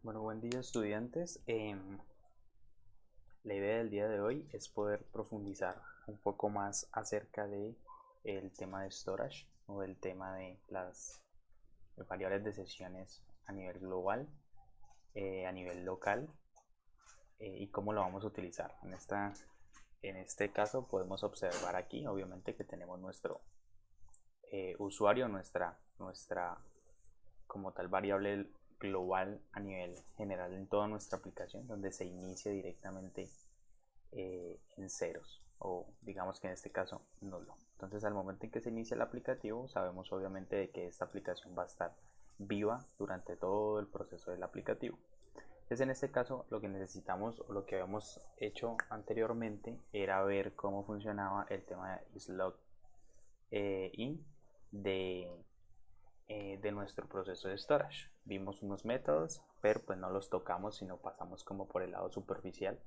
Bueno, buen día estudiantes. La idea del día de hoy es poder profundizar un poco más acerca de el tema de storage o el tema de las variables de sesiones a nivel global, a nivel local y cómo lo vamos a utilizar. En este caso podemos observar aquí obviamente que tenemos nuestro usuario, nuestra como tal variable global a nivel general en toda nuestra aplicación, donde se inicia directamente en ceros, o digamos que en este caso nulo. Entonces al momento en que se inicia el aplicativo sabemos obviamente de que esta aplicación va a estar viva durante todo el proceso del aplicativo. Entonces en este caso lo que necesitamos o lo que habíamos hecho anteriormente era ver cómo funcionaba el tema de slot in de nuestro proceso de storage. Vimos unos métodos, pero pues no los tocamos, sino pasamos como por el lado superficial.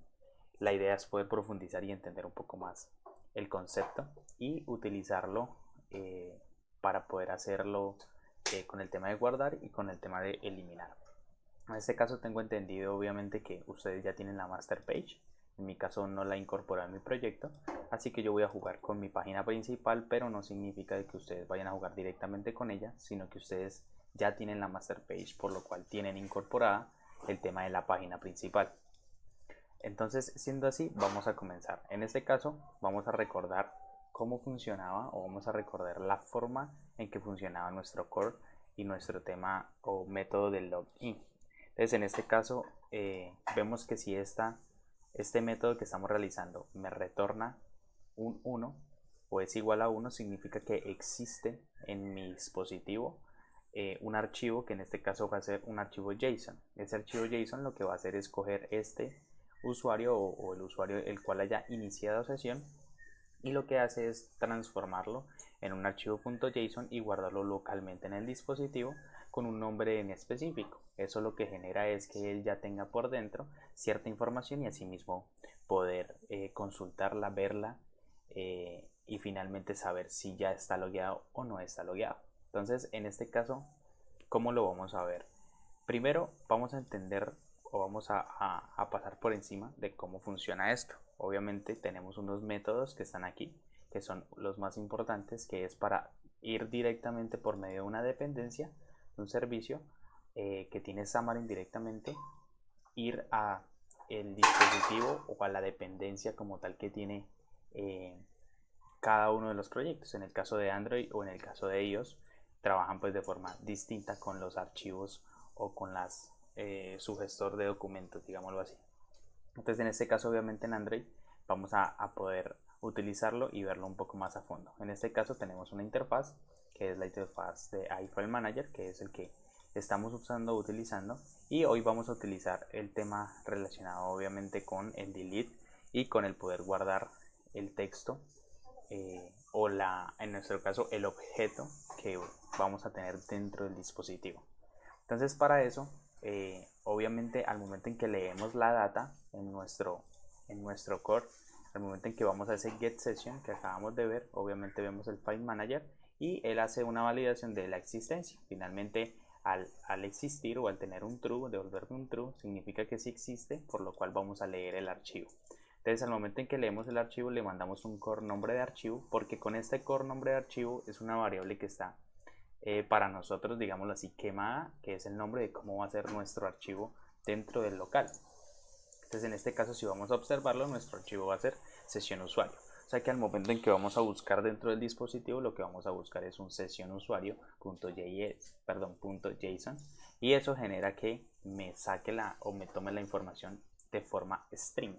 La idea es poder profundizar y entender un poco más el concepto y utilizarlo para poder hacerlo con el tema de guardar y con el tema de eliminar. En este caso tengo entendido obviamente que ustedes ya tienen la master page. En mi caso no la incorporé en mi proyecto, así que yo voy a jugar con mi página principal, pero no significa que ustedes vayan a jugar directamente con ella, sino que ustedes ya tienen la master page, por lo cual tienen incorporada el tema de la página principal. Entonces, siendo así, vamos a comenzar. En este caso, vamos a recordar cómo funcionaba o vamos a recordar la forma en que funcionaba nuestro core y nuestro tema o método del login. Entonces, en este caso, vemos que si este método que estamos realizando me retorna un 1 o es igual a 1, significa que existe en mi dispositivo un archivo que en este caso va a ser un archivo JSON. Ese archivo JSON lo que va a hacer es coger este usuario o el usuario el cual haya iniciado sesión y lo que hace es transformarlo en un archivo .json y guardarlo localmente en el dispositivo con un nombre en específico. Eso lo que genera es que él ya tenga por dentro cierta información y asimismo poder consultarla, verla y finalmente saber si ya está logueado o no está logueado. Entonces, en este caso, ¿cómo lo vamos a ver? Primero vamos a entender o vamos a pasar por encima de cómo funciona esto. Obviamente tenemos unos métodos que están aquí, que son los más importantes, que es para ir directamente por medio de una dependencia, de un servicio que tiene Xamarin directamente, ir a el dispositivo o a la dependencia como tal que tiene cada uno de los proyectos. En el caso de Android o en el caso de iOS, trabajan pues de forma distinta con los archivos o con su gestor de documentos, digámoslo así. Entonces en este caso obviamente en Android vamos a poder utilizarlo y verlo un poco más a fondo. En este caso tenemos una interfaz que es la interfaz de iFile Manager, que es el que estamos utilizando, y hoy vamos a utilizar el tema relacionado obviamente con el delete y con el poder guardar el texto en nuestro caso el objeto que vamos a tener dentro del dispositivo. Entonces para eso obviamente al momento en que leemos la data en nuestro core, al momento en que vamos a ese get session que acabamos de ver, obviamente vemos el file manager y él hace una validación de la existencia. Finalmente al existir o al tener un true, devolverme un true, significa que sí existe, por lo cual vamos a leer el archivo. Entonces al momento en que leemos el archivo le mandamos un core nombre de archivo, porque con este core nombre de archivo es una variable que está para nosotros, digámoslo así, quemada, que es el nombre de cómo va a ser nuestro archivo dentro del local. Entonces en este caso, si vamos a observarlo, nuestro archivo va a ser sesión usuario. O sea que al momento en que vamos a buscar dentro del dispositivo, lo que vamos a buscar es un sesión usuario.json, y eso genera que me saque o me tome la información de forma string.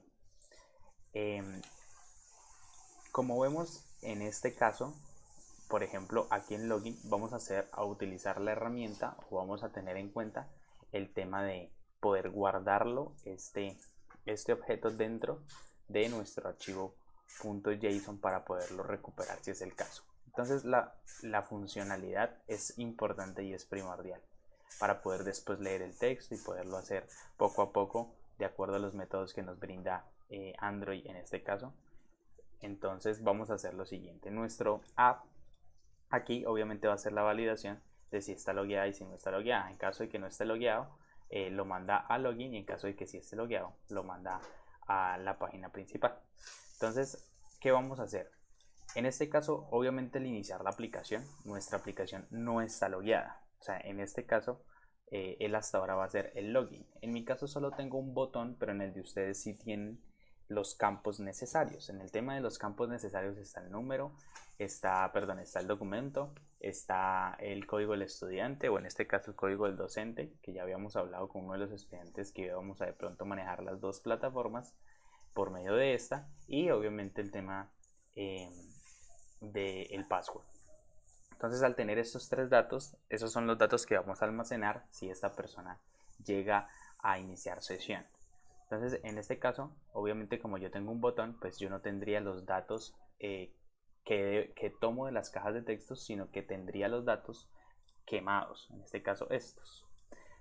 Como vemos en este caso, por ejemplo, aquí en login vamos a utilizar la herramienta o vamos a tener en cuenta el tema de poder guardarlo, este objeto dentro de nuestro archivo .json para poderlo recuperar si es el caso. Entonces la funcionalidad es importante y es primordial para poder después leer el texto y poderlo hacer poco a poco de acuerdo a los métodos que nos brinda Android en este caso. Entonces vamos a hacer lo siguiente: nuestro app aquí obviamente va a ser la validación de si está logueada y si no está logueada. En caso de que no esté logueado, lo manda a login, y en caso de que sí esté logueado, lo manda a la página principal. Entonces, ¿qué vamos a hacer? En este caso, obviamente al iniciar la aplicación, nuestra aplicación no está logueada. O sea, en este caso, él hasta ahora va a hacer el login. En mi caso solo tengo un botón, pero en el de ustedes sí tienen los campos necesarios. En el tema de los campos necesarios está el número, está el documento, está el código del estudiante, o en este caso el código del docente, que ya habíamos hablado con uno de los estudiantes que íbamos a de pronto manejar las dos plataformas por medio de esta, y obviamente el tema del password. Entonces, al tener estos tres datos, esos son los datos que vamos a almacenar si esta persona llega a iniciar sesión. Entonces, en este caso, obviamente como yo tengo un botón, pues yo no tendría los datos que tomo de las cajas de textos, sino que tendría los datos quemados, en este caso estos,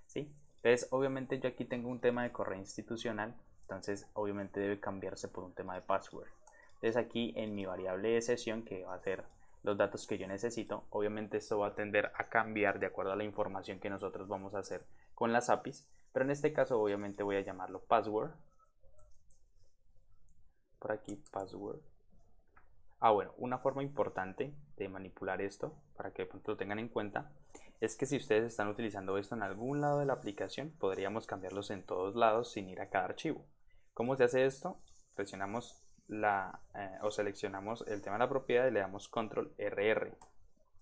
¿sí? Entonces, obviamente yo aquí tengo un tema de correo institucional, entonces obviamente debe cambiarse por un tema de password. Entonces aquí en mi variable de sesión, que va a ser los datos que yo necesito, obviamente esto va a tender a cambiar de acuerdo a la información que nosotros vamos a hacer con las APIs, pero en este caso obviamente voy a llamarlo password. Por aquí password. Bueno, una forma importante de manipular esto, para que de pronto lo tengan en cuenta, es que si ustedes están utilizando esto en algún lado de la aplicación, podríamos cambiarlos en todos lados sin ir a cada archivo. ¿Cómo se hace esto? Presionamos o seleccionamos el tema de la propiedad y le damos control RR,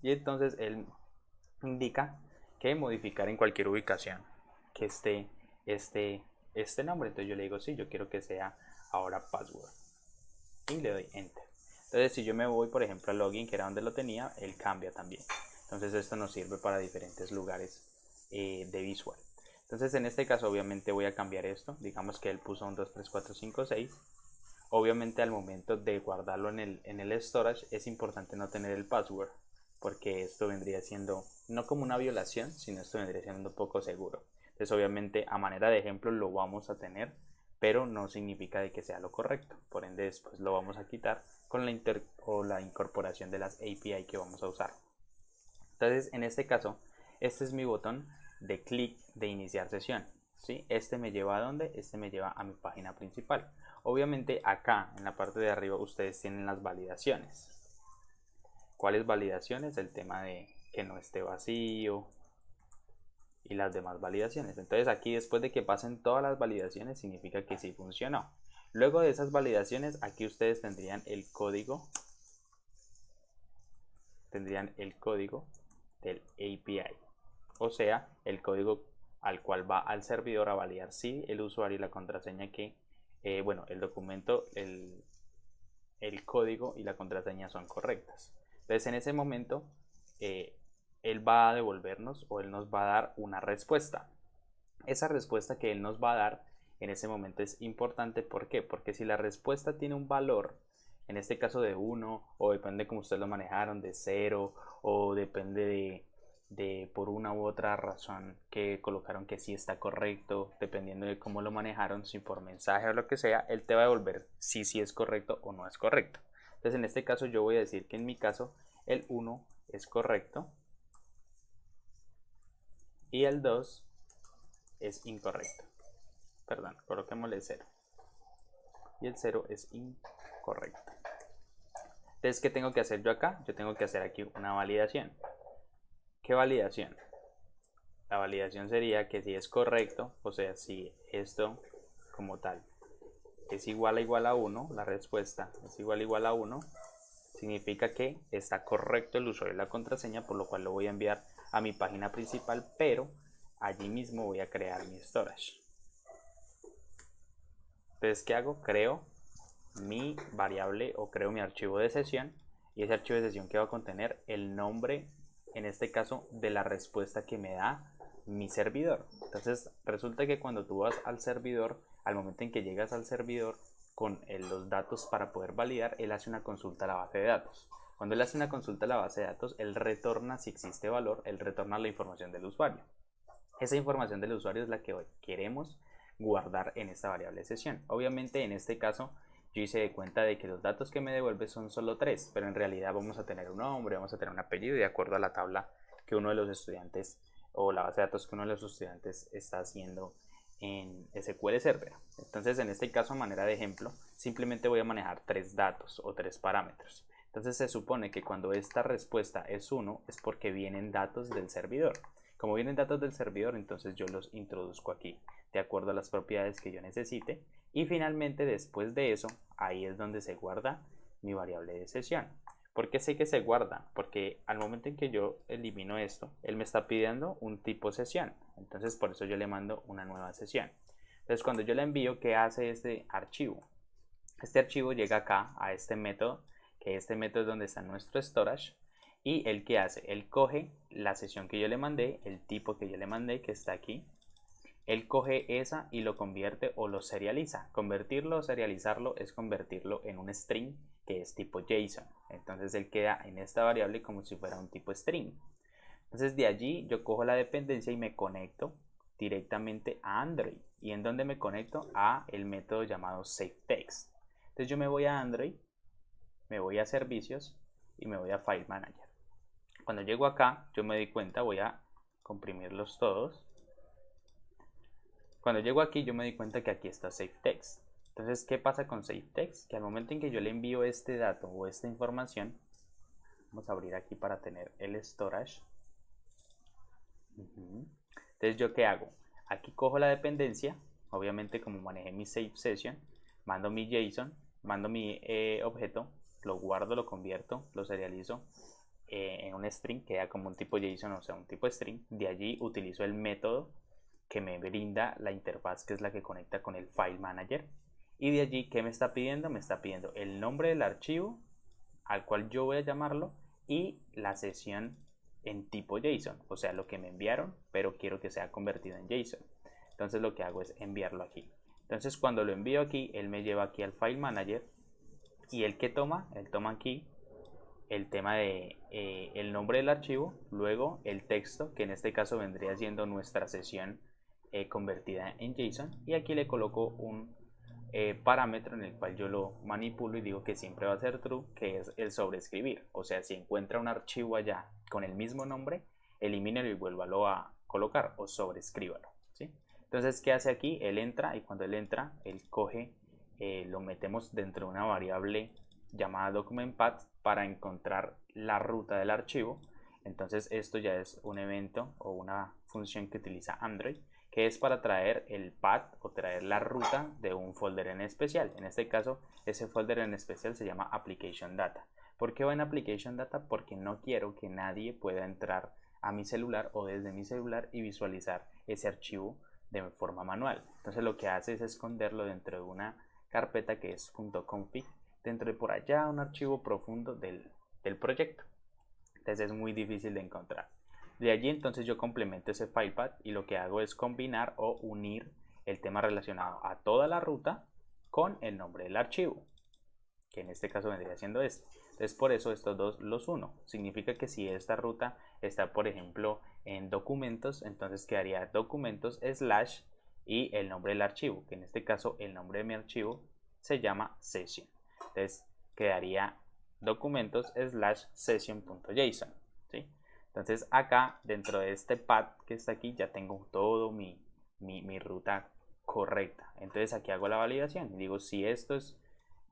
y entonces él indica que modificar en cualquier ubicación que esté este nombre. Entonces yo le digo sí, yo quiero que sea ahora password, y le doy enter. Entonces si yo me voy por ejemplo a login, que era donde lo tenía, él cambia también. Entonces esto nos sirve para diferentes lugares de visual. Entonces en este caso obviamente voy a cambiar esto, digamos que él puso un 2, 3, 4, 5, 6. Obviamente al momento de guardarlo en el storage es importante no tener el password, porque esto vendría siendo no como una violación, sino esto vendría siendo un poco seguro. Entonces obviamente a manera de ejemplo lo vamos a tener, pero no significa de que sea lo correcto. Por ende después lo vamos a quitar con la incorporación de las API que vamos a usar. Entonces en este caso, este es mi botón de clic de iniciar sesión, ¿sí? Este me lleva a ¿dónde? Este me lleva a mi página principal. Obviamente acá en la parte de arriba ustedes tienen las validaciones. ¿Cuáles validaciones? El tema de que no esté vacío y las demás validaciones. Entonces aquí después de que pasen todas las validaciones significa que sí funcionó. Luego de esas validaciones aquí ustedes tendrían el código del API, o sea el código al cual va al servidor a validar si el usuario y la contraseña que el documento, el código y la contraseña son correctas. Entonces en ese momento él va a devolvernos, o él nos va a dar una respuesta. Esa respuesta que él nos va a dar en ese momento es importante. ¿Por qué? Porque si la respuesta tiene un valor, en este caso de 1, o depende como ustedes lo manejaron, de 0, o depende de por una u otra razón que colocaron que sí está correcto, dependiendo de cómo lo manejaron, si por mensaje o lo que sea, él te va a devolver si sí es correcto o no es correcto. Entonces en este caso yo voy a decir que en mi caso el 1 es correcto y el 2 es incorrecto. Perdón, coloquémosle 0 y el 0 es incorrecto. Entonces, ¿qué tengo que hacer yo acá? Yo tengo que hacer aquí una validación. ¿Qué validación? La validación sería que si es correcto, o sea, si esto como tal es igual a 1, la respuesta es igual a 1, significa que está correcto el usuario y la contraseña, por lo cual lo voy a enviar a mi página principal, pero allí mismo voy a crear mi storage. Entonces, ¿qué hago? Creo mi variable o creo mi archivo de sesión, y ese archivo de sesión que va a contener el nombre, en este caso, de la respuesta que me da mi servidor. Entonces resulta que cuando tú vas al servidor, al momento en que llegas al servidor con los datos para poder validar, él hace una consulta a la base de datos. Cuando él hace una consulta a la base de datos, él retorna, si existe valor, él retorna la información del usuario. Esa información del usuario es la que hoy queremos guardar en esta variable de sesión. Obviamente en este caso yo hice de cuenta de que los datos que me devuelve son solo 3, pero en realidad vamos a tener un nombre, vamos a tener un apellido de acuerdo a la tabla que uno de los estudiantes o la base de datos que uno de los estudiantes está haciendo en SQL Server. Entonces, en este caso, a manera de ejemplo, simplemente voy a manejar 3 datos o 3 parámetros. Entonces, se supone que cuando esta respuesta es 1 es porque vienen datos del servidor. Como vienen datos del servidor, entonces yo los introduzco aquí de acuerdo a las propiedades que yo necesite. Y finalmente, después de eso, ahí es donde se guarda mi variable de sesión. ¿Por qué sé que se guarda? Porque al momento en que yo elimino esto, él me está pidiendo un tipo sesión. Entonces, por eso yo le mando una nueva sesión. Entonces, cuando yo le envío, ¿qué hace este archivo? Este archivo llega acá a este método, que este método es donde está nuestro storage. Y él, ¿qué hace? Él coge la sesión que yo le mandé, el tipo que yo le mandé, que está aquí. Él coge esa y lo convierte o lo serializa. Convertirlo o serializarlo es convertirlo en un string que es tipo JSON. Entonces él queda en esta variable como si fuera un tipo string. Entonces de allí yo cojo la dependencia y me conecto directamente a Android. ¿Y en dónde me conecto? A el método llamado SaveText. Entonces yo me voy a Android, me voy a servicios y me voy a File Manager. Cuando llego acá, yo me doy cuenta, voy a comprimirlos todos. Cuando llego aquí, yo me doy cuenta que aquí está SaveText. Entonces, ¿qué pasa con SaveText? Que al momento en que yo le envío este dato o esta información, vamos a abrir aquí para tener el storage. Entonces, ¿yo qué hago? Aquí cojo la dependencia, obviamente como manejé mi save session, mando mi JSON, mando mi objeto, lo guardo, lo convierto, lo serializo en un string, queda como un tipo JSON, o sea, un tipo string. De allí utilizo el método que me brinda la interfaz, que es la que conecta con el File Manager. Y de allí, ¿qué me está pidiendo? Me está pidiendo el nombre del archivo al cual yo voy a llamarlo y la sesión en tipo JSON, o sea, lo que me enviaron, pero quiero que sea convertido en JSON. Entonces lo que hago es enviarlo aquí. Entonces cuando lo envío aquí, él me lleva aquí al File Manager y él toma aquí el tema de el nombre del archivo, luego el texto, que en este caso vendría siendo nuestra sesión convertida en JSON, y aquí le coloco un parámetro en el cual yo lo manipulo y digo que siempre va a ser true, que es el sobreescribir. O sea, si encuentra un archivo allá con el mismo nombre, elimínelo y vuélvalo a colocar o sobreescríbalo, ¿sí? Entonces, ¿qué hace aquí? Él entra y cuando él entra, él coge, lo metemos dentro de una variable llamada documentPath para encontrar la ruta del archivo. Entonces esto ya es un evento o una función que utiliza Android, que es para traer el path o traer la ruta de un folder en especial. En este caso, ese folder en especial se llama Application Data. ¿Por qué va en Application Data? Porque no quiero que nadie pueda entrar a mi celular o desde mi celular y visualizar ese archivo de forma manual. Entonces lo que hace es esconderlo dentro de una carpeta que es .config, dentro de por allá un archivo profundo del proyecto. Entonces es muy difícil de encontrar. De allí entonces yo complemento ese filepath y lo que hago es combinar o unir el tema relacionado a toda la ruta con el nombre del archivo, que en este caso vendría siendo este. Entonces por eso estos dos los uno. Significa que si esta ruta está, por ejemplo, en documentos, entonces quedaría documentos slash y el nombre del archivo, que en este caso el nombre de mi archivo se llama session. Entonces quedaría documentos slash session.json, ¿sí? Entonces acá dentro de este path que está aquí ya tengo todo mi ruta correcta. Entonces aquí hago la validación y digo si esto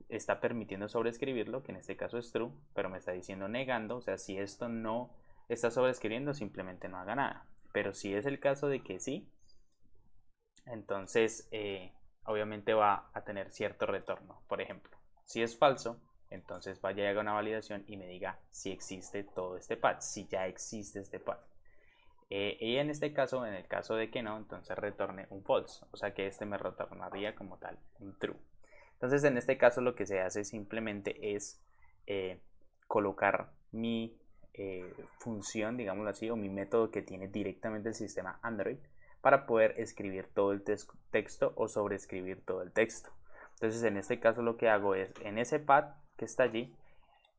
está permitiendo sobreescribirlo, que en este caso es true, pero me está diciendo negando, o sea, si esto no está sobreescribiendo, simplemente no haga nada. Pero si es el caso de que sí, entonces obviamente va a tener cierto retorno. Por ejemplo, si es falso, entonces vaya y haga una validación y me diga si existe todo este path, si ya existe este path. Y en este caso, en el caso de que no, entonces retorne un false, o sea que este me retornaría como tal un true. Entonces en este caso lo que se hace simplemente es colocar mi función, digámoslo así, o mi método que tiene directamente el sistema Android para poder escribir todo el texto o sobreescribir todo el texto. Entonces en este caso lo que hago es en ese path que está allí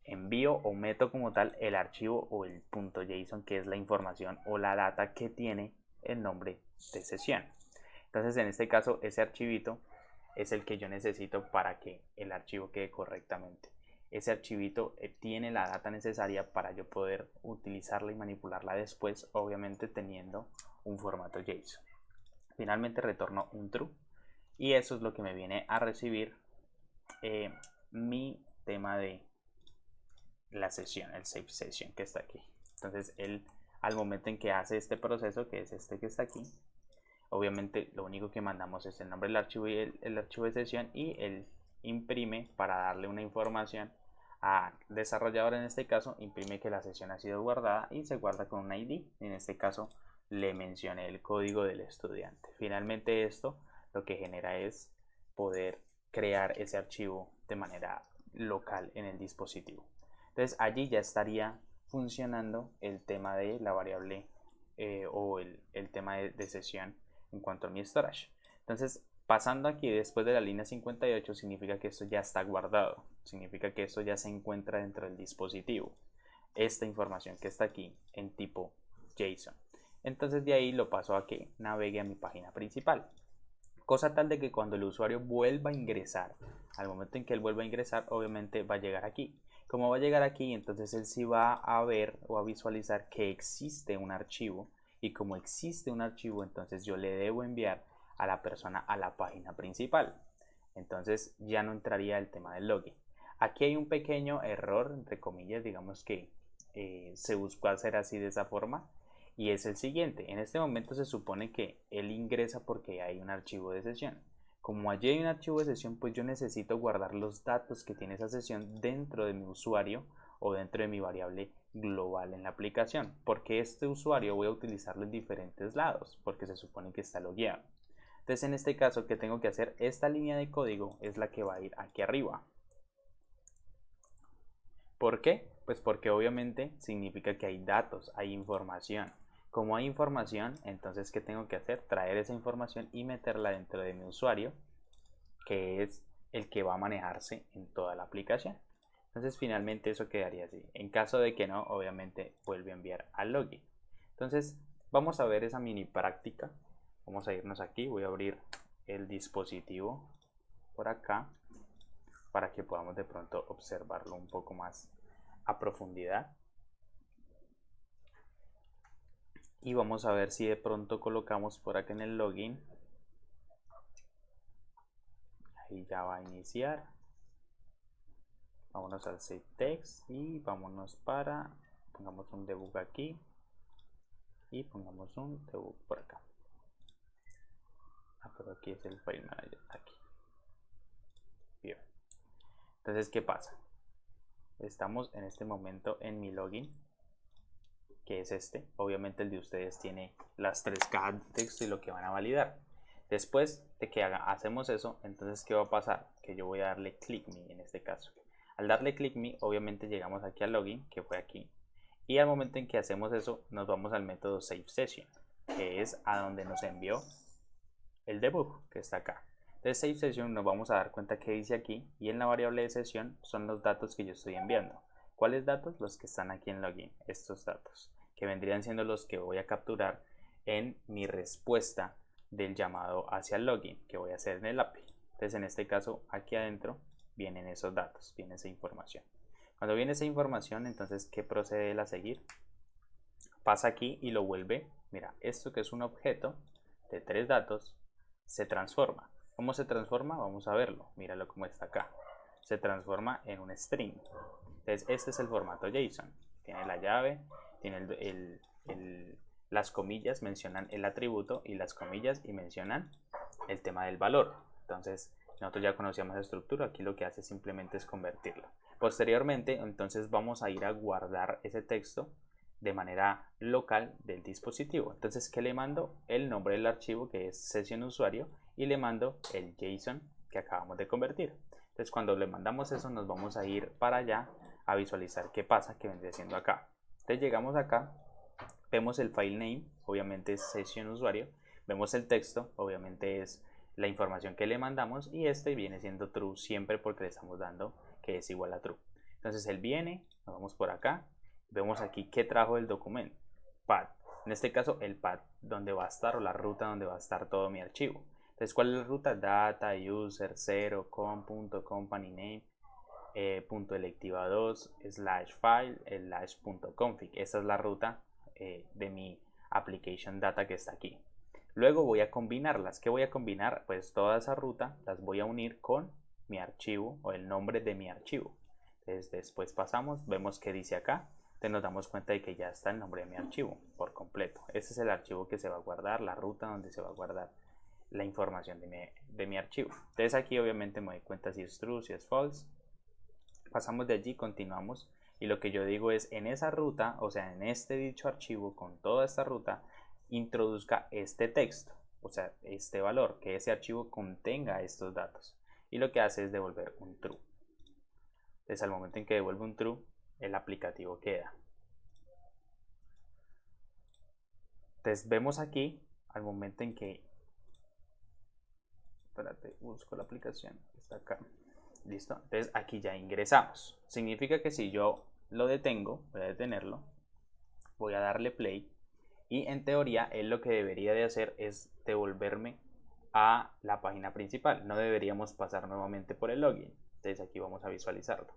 envío o meto como tal el archivo o el .json, que es la información o la data que tiene el nombre de sesión. Entonces en este caso ese archivito es el que yo necesito para que el archivo quede correctamente ese archivito tiene la data necesaria para yo poder utilizarla y manipularla después, obviamente teniendo un formato JSON. Finalmente retorno un true y eso es lo que me viene a recibir mi tema de la sesión, el save session que está aquí. Entonces él, al momento en que hace este proceso, que es este que está aquí, obviamente lo único que mandamos es el nombre del archivo y el archivo de sesión, y él imprime para darle una información al desarrollador. En este caso imprime que la sesión ha sido guardada y se guarda con un ID. En este caso le mencioné el código del estudiante. Finalmente esto lo que genera es poder crear ese archivo de manera local en el dispositivo. Entonces allí ya estaría funcionando el tema de la variable o el tema de sesión en cuanto a mi storage. Entonces, pasando aquí después de la línea 58 significa que esto ya está guardado, significa que esto ya se encuentra dentro del dispositivo, esta información que está aquí en tipo JSON. Entonces de ahí lo paso a que navegue a mi página principal, cosa tal de que cuando el usuario vuelva a ingresar, al momento en que él vuelva a ingresar, obviamente va a llegar aquí. Como va a llegar aquí, entonces él sí va a ver o a visualizar que existe un archivo, y como existe un archivo, entonces yo le debo enviar a la persona a la página principal. Entonces ya no entraría el tema del login. Aquí hay un pequeño error, entre comillas, digamos que se buscó hacer así de esa forma, y es el siguiente. En este momento se supone que él ingresa porque hay un archivo de sesión. Como allí hay un archivo de sesión, pues yo necesito guardar los datos que tiene esa sesión dentro de mi usuario o dentro de mi variable global en la aplicación, porque este usuario voy a utilizarlo en diferentes lados, porque se supone que está logueado. Entonces en este caso, ¿qué tengo que hacer? Esta línea de código es la que va a ir aquí arriba. ¿Por qué? Pues porque obviamente significa que hay datos, hay información. Como hay información, entonces ¿qué tengo que hacer? Traer esa información y meterla dentro de mi usuario, que es el que va a manejarse en toda la aplicación. Entonces finalmente eso quedaría así. En caso de que no, obviamente vuelve a enviar al login. Entonces vamos a ver esa mini práctica. Vamos a irnos aquí, voy a abrir el dispositivo por acá para que podamos de pronto observarlo un poco más a profundidad. Y vamos a ver si de pronto colocamos por acá en el login. Ahí ya va a iniciar. Vámonos al save text y vámonos para, pongamos un debug aquí y pongamos un debug por acá. Pero aquí es el file manager, aquí. Bien. Entonces, ¿qué pasa? Estamos en este momento en mi login, que es este. Obviamente el de ustedes tiene las 3 cajas de texto y lo que van a validar. Después de que hacemos eso, entonces ¿qué va a pasar? Que yo voy a darle click me en este caso. Al darle click me, obviamente llegamos aquí al login, que fue aquí. Y al momento en que hacemos eso, nos vamos al método save session, que es a donde nos envió el debug, que está acá. De save session nos vamos a dar cuenta que dice aquí, y en la variable de sesión son los datos que yo estoy enviando. ¿Cuáles datos? Los que están aquí en login, estos datos, que vendrían siendo los que voy a capturar en mi respuesta del llamado hacia el login que voy a hacer en el API. Entonces en este caso aquí adentro vienen esos datos, viene esa información. Cuando viene esa información, entonces ¿qué procede él a seguir? Pasa aquí y lo vuelve, mira, esto que es un objeto de 3 datos se transforma. ¿Cómo se transforma? Vamos a verlo. Míralo cómo está acá. Se transforma en un string. Entonces, este es el formato JSON. Tiene la llave, tiene las comillas, mencionan el atributo y las comillas y mencionan el tema del valor. Entonces, nosotros ya conocíamos la estructura. Aquí lo que hace simplemente es convertirla. Posteriormente, entonces vamos a ir a guardar ese texto de manera local del dispositivo. Entonces, ¿qué le mando? El nombre del archivo, que es sesión usuario, y le mando el JSON que acabamos de convertir. Entonces, cuando le mandamos eso, nos vamos a ir para allá a visualizar qué pasa, que vendría siendo acá. Entonces, llegamos acá, vemos el file name, obviamente es sesión usuario, vemos el texto, obviamente es la información que le mandamos, y este viene siendo true siempre porque le estamos dando que es igual a true. Entonces, él viene, nos vamos por acá, vemos aquí qué trajo el documento, path. En este caso, el path donde va a estar, o la ruta donde va a estar todo mi archivo. Entonces, ¿cuál es la ruta? Data, user, 0, com.company name. .electiva2/file/config. Esta es la ruta de mi application data que está aquí. Luego voy a combinarlas. ¿Qué voy a combinar? Pues toda esa ruta las voy a unir con mi archivo o el nombre de mi archivo. Entonces después pasamos, vemos que dice acá, entonces nos damos cuenta de que ya está el nombre de mi archivo por completo. Este es el archivo que se va a guardar, la ruta donde se va a guardar la información de mi archivo. Entonces aquí obviamente me doy cuenta si es true, si es false. Pasamos de allí, continuamos, y lo que yo digo es en esa ruta, o sea en este dicho archivo con toda esta ruta, introduzca este texto, o sea este valor, que ese archivo contenga estos datos, y lo que hace es devolver un true. Entonces al momento en que devuelve un true, el aplicativo queda. Entonces vemos aquí al momento en que, espérate, busco la aplicación, está acá. Listo, entonces aquí ya ingresamos. Significa que si yo lo detengo, voy a detenerlo, voy a darle play, y en teoría él lo que debería de hacer es devolverme a la página principal. No deberíamos pasar nuevamente por el login. Entonces aquí vamos a visualizarlo.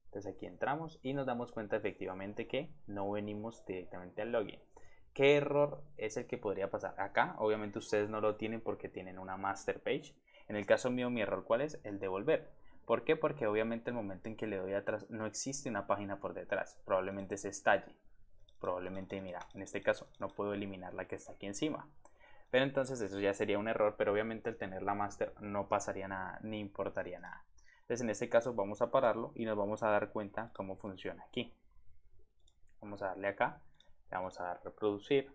Entonces aquí entramos y nos damos cuenta efectivamente que no venimos directamente al login. ¿Qué error es el que podría pasar? Acá obviamente ustedes no lo tienen porque tienen una master page. En el caso mío, mi error, ¿cuál es? El devolver. ¿Por qué? Porque obviamente el momento en que le doy atrás no existe una página por detrás. Probablemente se estalle. Probablemente, mira, en este caso no puedo eliminar la que está aquí encima. Pero entonces eso ya sería un error, pero obviamente al tener la master no pasaría nada, ni importaría nada. Entonces en este caso vamos a pararlo y nos vamos a dar cuenta cómo funciona aquí. Vamos a darle acá, le vamos a dar reproducir.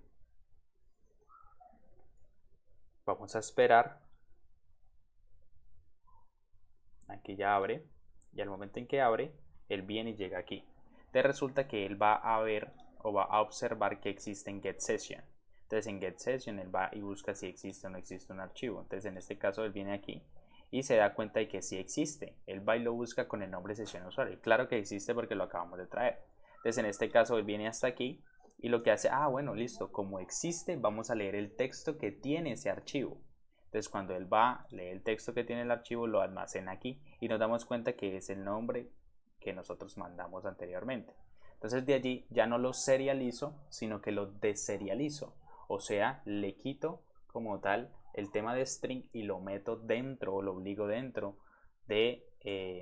Vamos a esperar. Aquí ya abre, y al momento en que abre, él viene y llega aquí. Te resulta que él va a ver o va a observar que existe en getSession. Entonces en getSession él va y busca si existe o no existe un archivo. Entonces en este caso él viene aquí y se da cuenta de que sí existe. Él va y lo busca con el nombre sesión usuario. Claro que existe porque lo acabamos de traer. Entonces en este caso él viene hasta aquí y lo que hace, bueno, listo, como existe, vamos a leer el texto que tiene ese archivo. Entonces cuando él va, lee el texto que tiene el archivo, lo almacena aquí y nos damos cuenta que es el nombre que nosotros mandamos anteriormente. Entonces de allí ya no lo serializo, sino que lo deserializo. O sea, le quito como tal el tema de string y lo meto dentro o lo obligo dentro de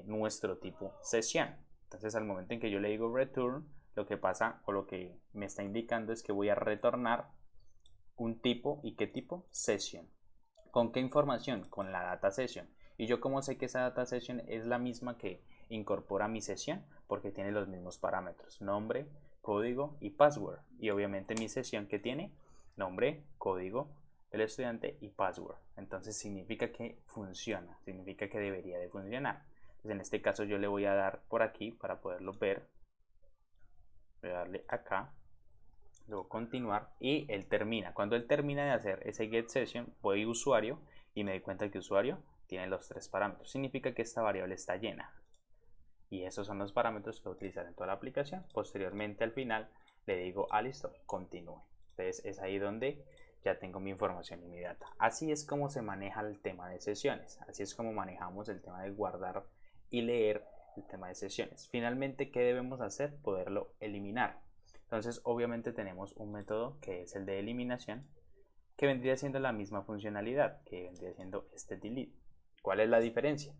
nuestro tipo sesión. Entonces al momento en que yo le digo return, lo que pasa o lo que me está indicando es que voy a retornar un tipo. ¿Y qué tipo? Session. ¿Con qué información? Con la data session. Y yo como sé que esa data session es la misma que incorpora mi sesión, porque tiene los mismos parámetros, nombre, código y password. Y obviamente mi sesión que tiene nombre, código del estudiante y password. Entonces significa que funciona, significa que debería de funcionar. Entonces en este caso yo le voy a dar por aquí para poderlo ver. Voy a darle acá. Luego continuar y él termina. Cuando él termina de hacer ese get session, voy a usuario y me doy cuenta que usuario tiene los 3 parámetros. Significa que esta variable está llena. Y esos son los parámetros que voy a utilizar en toda la aplicación. Posteriormente al final le digo, listo, continúe. Entonces es ahí donde ya tengo mi información y mi data. Así es como se maneja el tema de sesiones. Así es como manejamos el tema de guardar y leer el tema de sesiones. Finalmente, ¿qué debemos hacer? Poderlo eliminar. Entonces obviamente tenemos un método que es el de eliminación, que vendría siendo la misma funcionalidad, que vendría siendo este delete. ¿Cuál es la diferencia?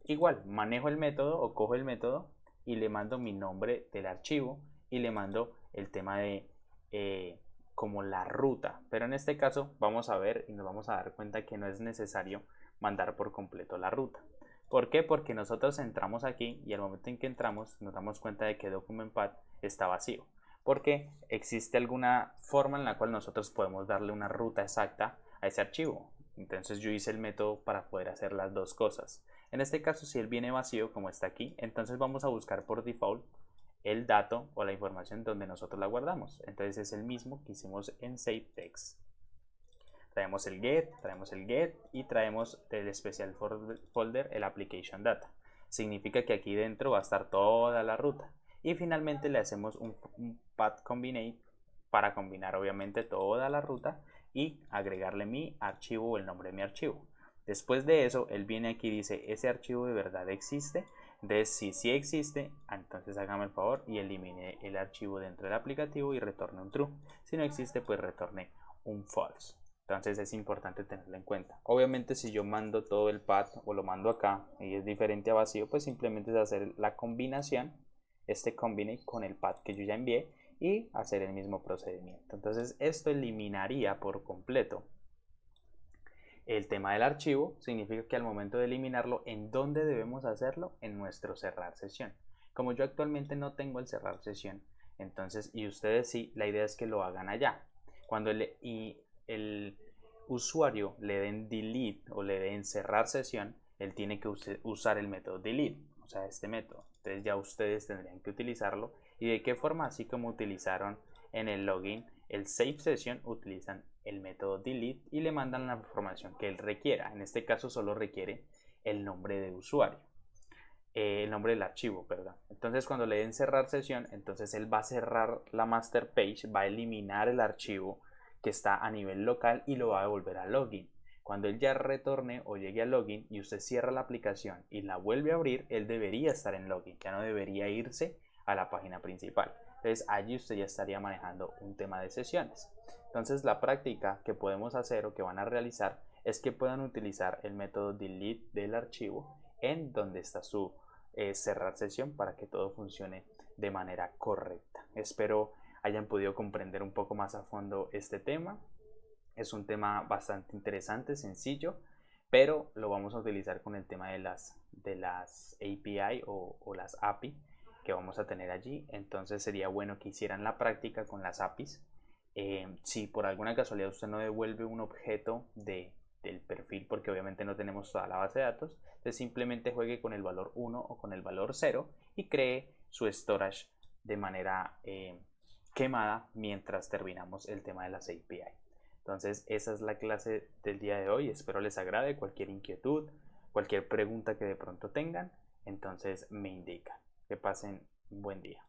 Igual, manejo el método o cojo el método y le mando mi nombre del archivo y le mando el tema de como la ruta. Pero en este caso vamos a ver y nos vamos a dar cuenta que no es necesario mandar por completo la ruta. ¿Por qué? Porque nosotros entramos aquí y al momento en que entramos nos damos cuenta de que document-path está vacío. Porque existe alguna forma en la cual nosotros podemos darle una ruta exacta a ese archivo. Entonces yo hice el método para poder hacer las dos cosas. En este caso, si él viene vacío como está aquí, entonces vamos a buscar por default el dato o la información donde nosotros la guardamos. Entonces es el mismo que hicimos en SaveText. Traemos el get y traemos del special folder el application data. Significa que aquí dentro va a estar toda la ruta. Y finalmente le hacemos un path combinate para combinar obviamente toda la ruta y agregarle mi archivo o el nombre de mi archivo. Después de eso, él viene aquí y dice, ¿ese archivo de verdad existe? Entonces, si sí existe, entonces hágame el favor y elimine el archivo dentro del aplicativo y retorne un true. Si no existe, pues retorne un false. Entonces es importante tenerlo en cuenta. Obviamente si yo mando todo el path o lo mando acá y es diferente a vacío, pues simplemente es hacer la combinación, combine con el path que yo ya envié y hacer el mismo procedimiento. Entonces esto eliminaría por completo el tema del archivo. Significa que al momento de eliminarlo, ¿en dónde debemos hacerlo? En nuestro cerrar sesión. Como yo actualmente no tengo el cerrar sesión, entonces, y ustedes sí, la idea es que lo hagan allá. Cuando el usuario le den delete o le den cerrar sesión, él tiene que usar el método delete, o sea, este método. Entonces ya ustedes tendrían que utilizarlo. ¿Y de qué forma? Así como utilizaron en el login el save session, utilizan el método delete y le mandan la información que él requiera. En este caso solo requiere el nombre de usuario, el nombre del archivo, perdón. Entonces cuando le den cerrar sesión, entonces él va a cerrar la master page, va a eliminar el archivo que está a nivel local y lo va a devolver a login. Cuando él ya retorne o llegue a login y usted cierra la aplicación y la vuelve a abrir, él debería estar en login, ya no debería irse a la página principal. Entonces allí usted ya estaría manejando un tema de sesiones. Entonces la práctica que podemos hacer o que van a realizar es que puedan utilizar el método delete del archivo en donde está su cerrar sesión para que todo funcione de manera correcta. Espero hayan podido comprender un poco más a fondo este tema. Es un tema bastante interesante, sencillo, pero lo vamos a utilizar con el tema de las API o las API que vamos a tener allí. Entonces sería bueno que hicieran la práctica con las APIs. Si por alguna casualidad usted no devuelve un objeto del perfil, porque obviamente no tenemos toda la base de datos, entonces simplemente juegue con el valor 1 o con el valor 0 y cree su storage de manera quemada mientras terminamos el tema de las API. Entonces esa es la clase del día de hoy. Espero les agrade. Cualquier inquietud, cualquier pregunta que de pronto tengan, entonces me indican. Que pasen un buen día.